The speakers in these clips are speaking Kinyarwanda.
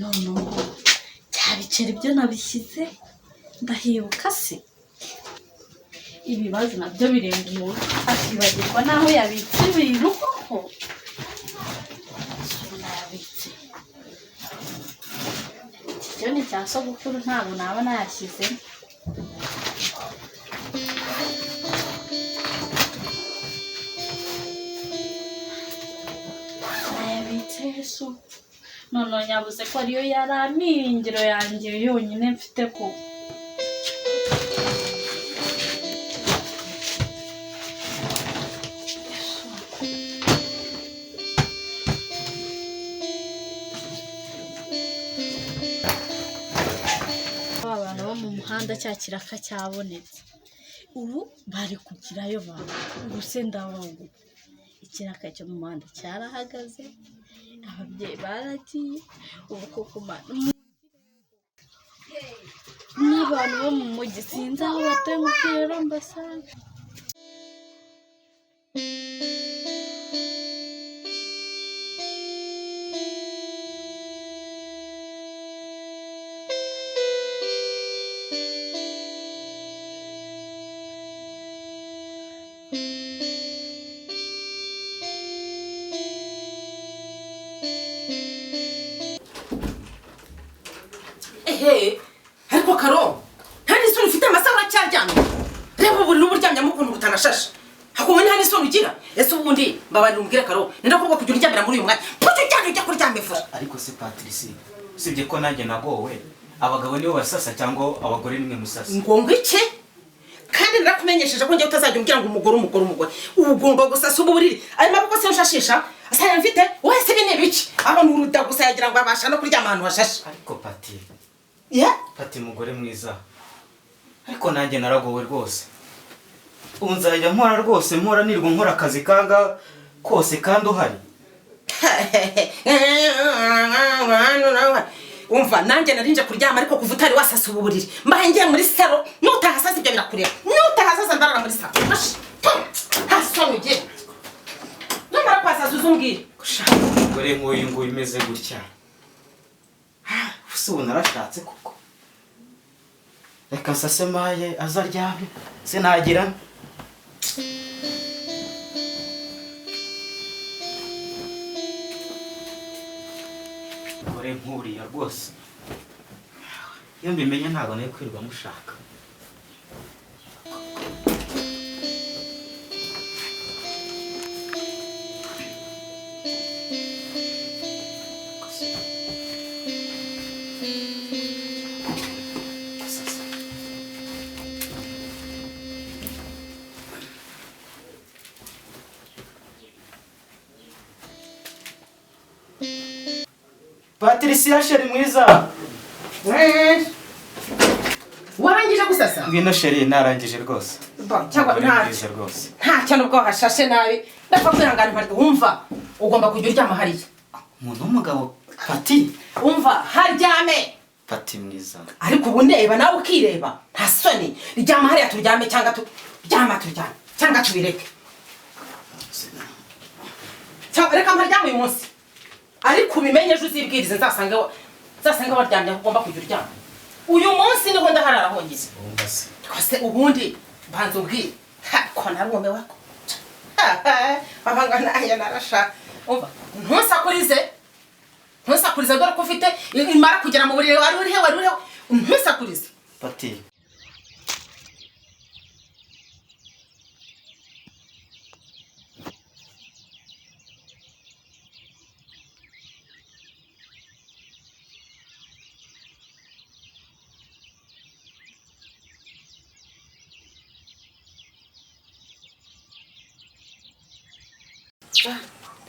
noneho cyabicera ibyo nabishyize ndahibuka se ibibazo nabyo birenga umuntu akibagirwa naho yabitse ibintu koko nayabitse icyo ni cya sogokuru ntabwo naba nayashyizemo nayabitse yesu none nyabuze ko ariyo yari amiringiro yanjye yonyine mfite ko abantu bo mu muhanda cya kiraka cyabonetse ubu bari kugirayo baba ubu se ndabago ikiraka cyo mu muhanda cyarahagaze ababyeyi baragiye ubu koko n'abantu bo mu mujyi sinzi aho batuye mu kirero mbasanga ariko karo nta n'isoni ufite amasaha cyaryamye reba ubu n'uburyamyamo ukuntu butanashashe hakuwe nta n'isoni ugira ese ubundi mbabarira umbwire karo nenda kuvuga kujya uryamira muri uyu mwanya kuko cyane ujya kuryama ifu ariko se Patrice usibye ko nanjye nagowe abagabo nibo basasa cyangwa abagore nimwe musasa ngo iki kandi narakumenyesheje ko ngiye utazajya umbwira ngo umugore ugomba gusasa uburiri ari maboko se ushashisha asaya mfite wese bine biki abantu uruda gusa yagira ngo abasha no kuryama ahantu hashashe ariko Pati Pati mugore mwiza ariko nanjye naragowe rwose ubu nzajya nkora rwose mpora nirwa nkora akazi kanga kose kandi uhari umva nanjye narinje kuryama ariko kuva utari wasasa uburiri mbaye ngiye muri salo nutahasasa ibyo birakureba nutahasasa ndarara muri salo hasonye numara kwasaza uzumbwire gore nk'uyu nguyu imeze gutya ese ubu narashatse koko reka nsase maye azaryame se nagira gore nk'uriya rwose iyo mbimenye ntabwo nayo kwirirwa mushaka Patricia sheri mwiza warangije gusasa ngwino sheri narangije rwose cyangwa nta cyane ubwo hashashe nabi ndapfa kwihangana mpari wumva ugomba kujya uryama hariya umuntu w'umugabo Pati umva haryame Pati mwiza ariko ubu ndeba nawe ukireba nta soni ryama hariya turyame cyangwa turyame cyangwa tubireke cyangwa reka mparyame uyu munsi ariko ubimenye ejo uzibwirize nzasanga waryamye aho ugomba kujya uryama uyu munsi niho ndaharara honyine twase ubundi mbanza ubwire ko narwome wako abanga naye narasha umva ntusakurize dore ko ufite imara kugera mu buriri wari urihe ntusakurize Pati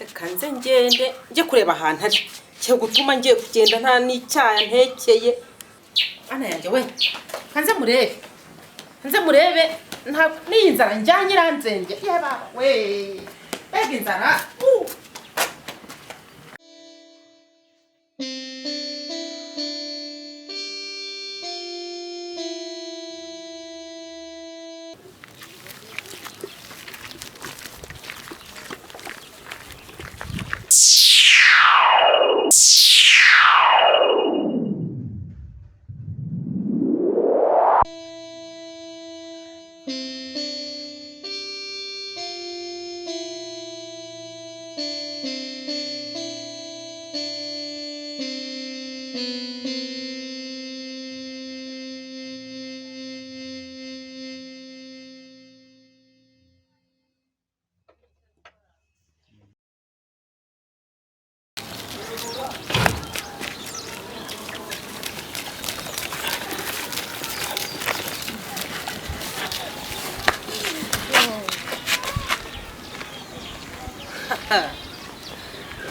reka nze ngende njye kureba ahantu ari cyo gutuma ngiye kugenda nta n'icyaha ntekeye ana yanjye we nze murebe nta n'iyi nzara njyanye iranzenge yaba we mbega inzara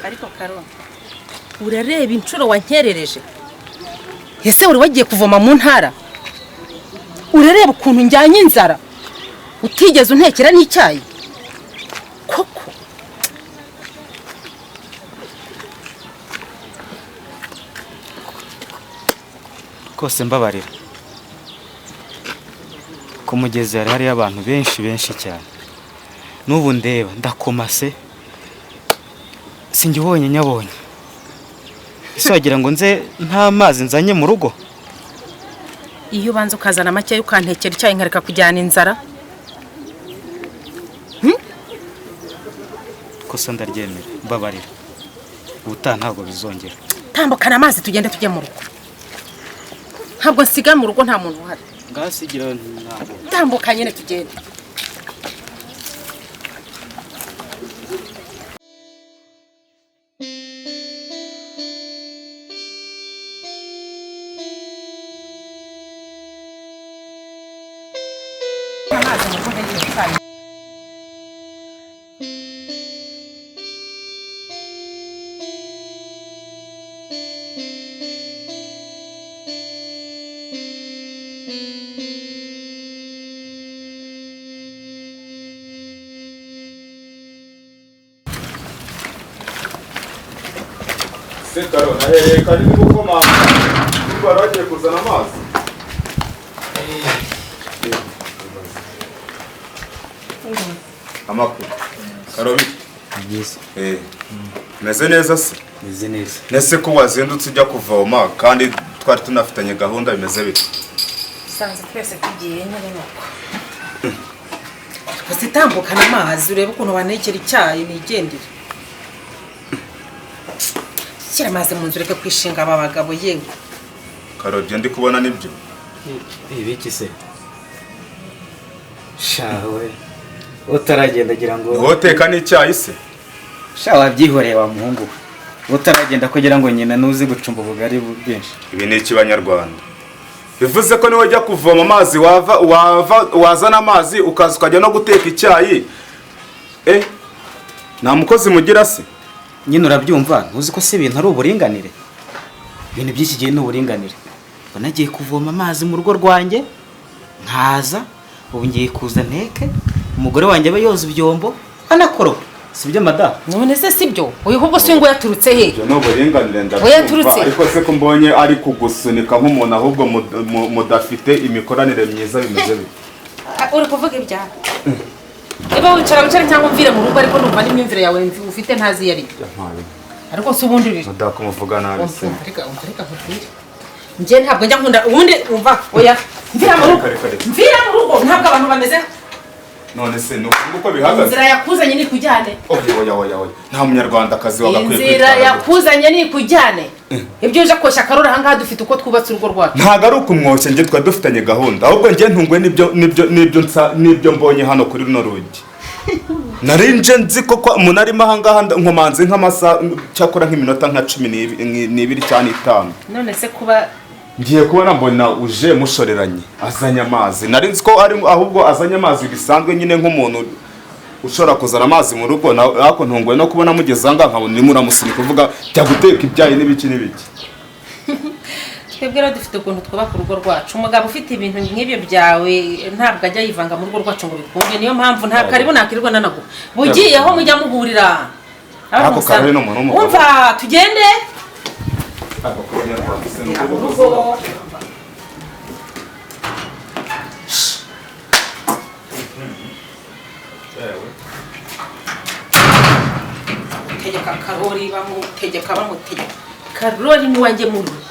ariko Karo urareba inshuro wankerereje ese uri wagiye kuvoma mu ntara urareba ukuntu njyanye inzara utigeze untekera n'icyayi koko kose mbabarira ku mugezi hari hariyo abantu benshi cyane n'ubu ndeba ndakomase sinjye ubonye nyabonye ese wagira ngo nze nta mazi nzanye mu rugo iyo ubanza ukazana make ukantekera icyayi nkareka kujyana inzara kosa ndaryemera mbabarira ubutaha ntabwo bizongera tambukana amazi tugende tujye mu rugo ntabwo nsiga mu rugo nta muntu uhari ngasigira ntabwo tambuka nyine tugende Karo nahereye kari gukomanga kuko baragiye kuzana amazi amakuru Karo byiza meze neza se meze neza nese ko wazindutse ujya kuvoma kandi twari tunafitanye gahunda bimeze bite sanze twese tugiye nyine nuko uzitambukana amazi urebe ukuntu banekera icyayi nigendere shyira amazi mu nzu reka kwishinga aba bagabo yewe Karo byo ndi kubona nibyo ibiki se shawe utaragenda agira ngo woteka n'icyayi se sha wabyihoreye wa muhungu we utaragenda kugira ngo nyina nuzi gucumba ubugari bwinshi ibi ni ikibanyarwanda bivuze ko niwe ujya kuvoma amazi wazana amazi ukaza ukajya no guteka icyayi nta mukozi mugira se nyine urabyumva ntuzi ko si ibintu ari uburinganire ibintu by'iki gihe ni uburinganire ubu nagiye kuvoma amazi mu rugo rwanjye nkaza ubu ngiye kuza nteke umugore wanjye aba yoza ibyombo anakoropa si byo madamu none se si byo uyu ahubwo si ngo yaturutse he ibyo ni uburinganire yaturutse ariko se ko mbonye ari kugusunika nk'umuntu ahubwo mudafite imikoranire myiza bimeze bite uri kuvuga ibyaha niba wicara cyangwa umvire mu rugo ariko numva n'imyumvire yawe ufite ntazi yari ariko si ubundi uri mudakumuvuga nabi se reka nkubwire njye ntabwo njya nkunda ubundi umva oya mvira mu rugo ntabwo abantu bameze none se ni uko bihagaze inzira yakuzanye ni kujyane oya nta munyarwandakazi wagakwiye kwitwara inzira yakuzanye ni kujyane ibyo uje koshya Karori aha ngaha dufite uko twubatse urugo rwacu ntabwo ari ukumwoshya njye twari dufitanye gahunda ahubwo njye ntungwe n'ibyo mbonye hano kuri runo rugi nari nje nzi ko umuntu arimo aha ngaha nkomanze nk'amasaha cyakora nk'iminota nka 12 cyangwa 5 none se kuba ngiye kubona mbona uje mushoreranye azanye amazi nari nzi ko ari ahubwo azanye amazi bisanzwe nyine nk'umuntu ushobora kuzana amazi mu rugo ariko ntungwe no kubona mugeze aha ngaha nkabona urimo uramusunika uvuga jya guteka ibyayi n'ibiki twebwe rero dufite ukuntu twubaka urugo rwacu umugabo ufite ibintu nk'ibyo byawe ntabwo ajya yivanga mu rugo rwacu ngo bikunde niyo mpamvu nta karibu nakirirwa nanago bugiye aho mujya muhurira ako Karori no muntu w'umugabo umva tugende tegeka Karori bamutegeka Karori ni wanjye mu rugo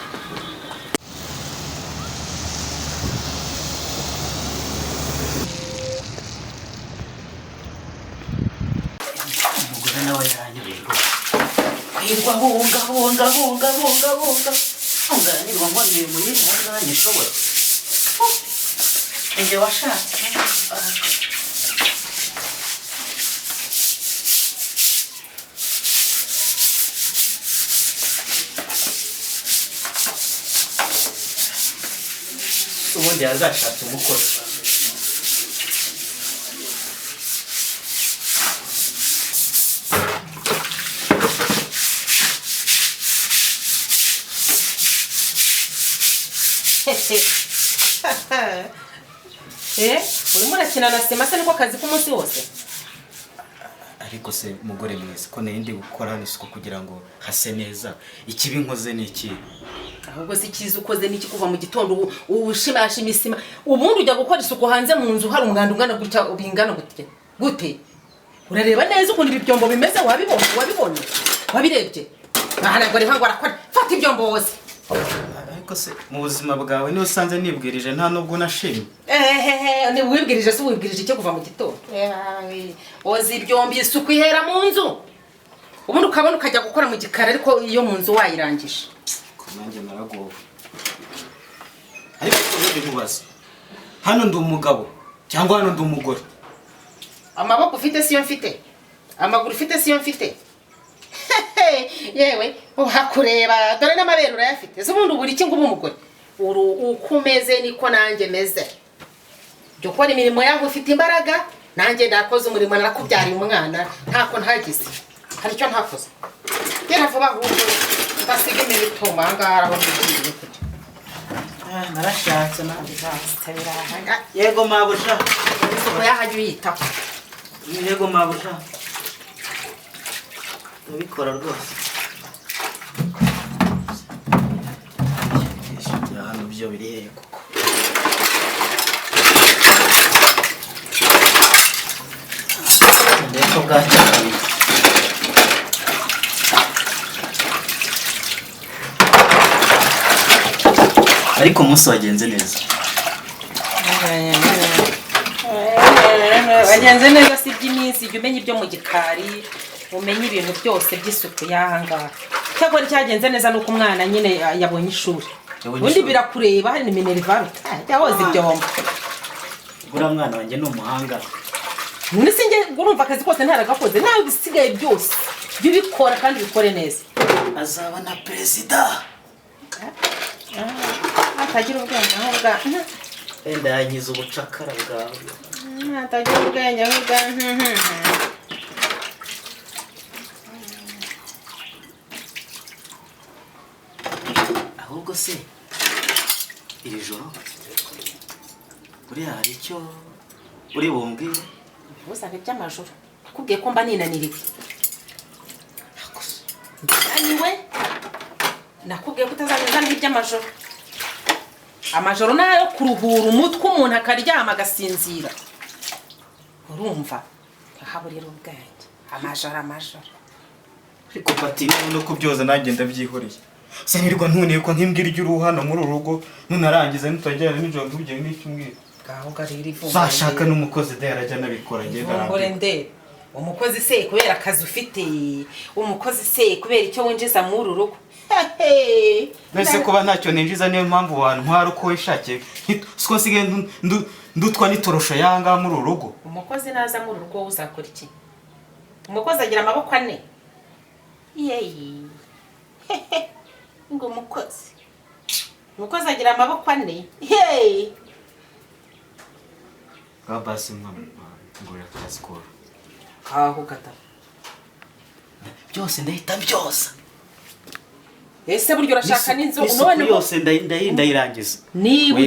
nawe yaranyobeye kwirwa honga nirwa nkora imirimo nyinshi hari nanjye nshobora njye washatse ubundi yazashatse umukozi urimo urakina na sima se niko kazi k'umunsi wose? ariko se mugore mwiza ko ndi gukora isuku kugira ngo hase neza, ikibi nkoze ni iki? ahubwo si cyiza ukoze n'iki kuva mu gitondo ushimashima isima, ubundi ujya gukora isuku hanze mu nzu hari umwanda ungana gutya ubingana gute? urareba neza ukuntu ibi byombo bimeze, wabibonye wabirebye? ntabwo ari nko arakora, fata ibyombo wose. ariko se mu buzima bwawe niyo usanze nibwirije nta nubwo nashimye. ni wibwirije se wibwirije icyo kuva mu gitondo? woza ibyombo isuku ihera mu nzu, ubundi ukabona ukajya gukora mu gikari ariko iyo mu nzu wayirangije. nanjye naragowe. ariko ubundi nkubaza, hano ndi umugabo cyangwa hano ndi umugore? amaboko ufite siyo mfite, amaguru ufite siyo mfite. yewe uhakureba dore n'amabere urayafite, se ubundi ubura iki ngo ube umugore? uko umeze niko nanjye meze. jya ukora imirimo yawe ufite imbaraga, nanjye ndakoze umurimo narakubyariye umwana ntako ntagize, hari icyo ntakoze. gera vuba ahubwo udasiga imitoma ahangaha aho ngiye kujya. narashatse nanjye nzazitabira. yego mabuja, isuku yahajya uyitaho. yego mabuja, ubikora rwose. hano byo biri hehe koko? ndeko bwacyaye. ariko umunsi wagenze neza. wagenze neza si iby'iminsi, jya umenya ibyo mu gikari, umenye ibintu byose by'isuku y'ahangaha. cyakora cyagenze neza nuko umwana nyine yabonye ishuri, ubundi birakureba hari ni minerivare jya woza ibyombo. uriya mwana wanjye ni umuhanga. nisi njye urumva akazi kose ntaragakoze, nawe bisigaye byose jya ubikora kandi ubikore neza. azaba na perezida. atagira ubwenge ahubwo wenda yangiza ubucakara bwawe. atagira ubwenge ahubwo ahubwo se iri joro buriya hari icyo uri bumbwire? uzabe by'amajoro nakubwiye ko mba ninaniriwe. Anyway, nakubwiye ko utazanyuzana iby'amajoro. amajoro nayo kuruhura umutwe umuntu akaryama agasinzira, urumva haburira ubwenge. amajoro ariko pati no kubyoza nanjye ndabyihoreye. sinirwa ntuniye ko nkimbwira iry'uruhano muri urugo nunarangiza nutagera nijoro ntubye n'icyumweru. gaho garira ivuga zashaka n'umukozi de yarajya nabikora ngiye ngore nde umukozi se kubera akazi ufite, umukozi se kubera icyo winjiza muri uru rugo. Nese kuba ntacyo ninjiza niyo mpamvu abantu ntwara uko wishakiye. Siko nsigaye ndutwa n'itorosho yanga muri uru rugo. umukozi naza muri uru rugo uzakora iki? umukozi agira amaboko ane. yeyi ngo umukozi agira amaboko ane. hey basi ngura kasikora kaho kata byose ndahita byose. ese buryo urashaka n'inzu none yose ndayirangiza. niba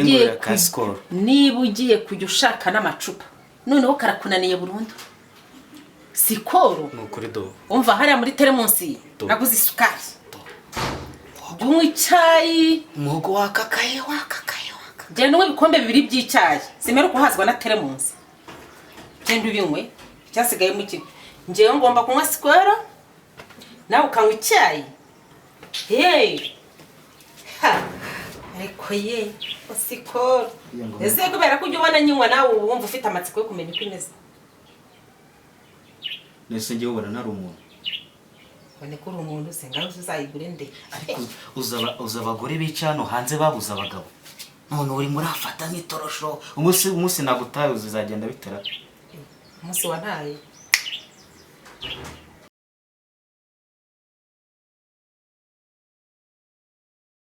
ugiye kujya ushaka n'amacupa noneho karakunaniye burundu. sikoro nukuri do umva hariya muri teremunsi naguze isukari, unywa icyayi mugo wakakaye genda unywe ibikombe 2 by'icyayi, simera kuhazwa na teremunsi. genda ubinywe cyasigaye mu kigo. ngewe ngomba kunywa sikoro nawe ukanywa icyayi. ariko ye sikoro ese kubera ko ujya ubona nyinywa nawe wumva ufite amatsiko yo kumenya uko imeze. nese ngewe ubona ntari umuntu. bone ko uri umuntu se ngaho uzayigure nde? ariko uza abagore bica hano hanze babuze abagabo, none uri muri afata n'itorosho. umunsi nagutaye uzagenda bitera. umunsi wa ntaye